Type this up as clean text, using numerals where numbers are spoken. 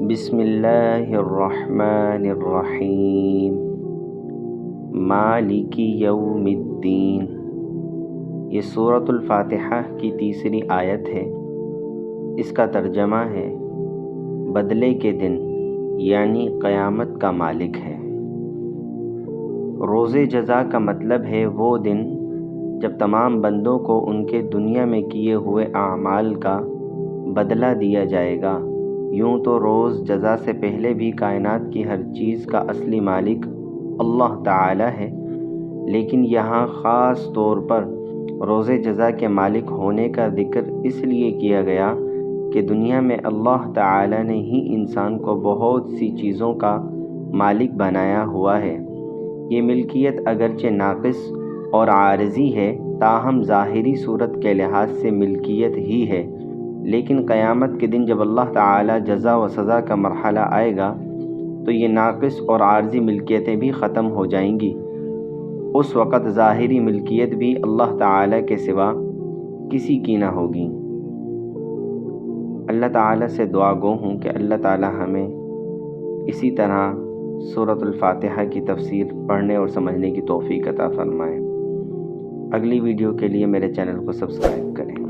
بسم اللہ الرحمن الرحیم مالک یوم الدین۔ یہ سورۃ الفاتحہ کی تیسری آیت ہے۔ اس کا ترجمہ ہے بدلے کے دن، یعنی قیامت کا مالک ہے۔ روز جزا کا مطلب ہے وہ دن جب تمام بندوں کو ان کے دنیا میں کیے ہوئے اعمال کا بدلہ دیا جائے گا۔ یوں تو روز جزا سے پہلے بھی کائنات کی ہر چیز کا اصلی مالک اللہ تعالی ہے، لیکن یہاں خاص طور پر روز جزا کے مالک ہونے کا ذکر اس لیے کیا گیا کہ دنیا میں اللہ تعالی نے ہی انسان کو بہت سی چیزوں کا مالک بنایا ہوا ہے۔ یہ ملکیت اگرچہ ناقص اور عارضی ہے، تاہم ظاہری صورت کے لحاظ سے ملکیت ہی ہے، لیکن قیامت کے دن جب اللہ تعالی جزا و سزا کا مرحلہ آئے گا تو یہ ناقص اور عارضی ملکیتیں بھی ختم ہو جائیں گی۔ اس وقت ظاہری ملکیت بھی اللہ تعالی کے سوا کسی کی نہ ہوگی۔ اللہ تعالی سے دعا گو ہوں کہ اللہ تعالی ہمیں اسی طرح سورۃ الفاتحہ کی تفسیر پڑھنے اور سمجھنے کی توفیق عطا فرمائے۔ اگلی ویڈیو کے لیے میرے چینل کو سبسکرائب کریں۔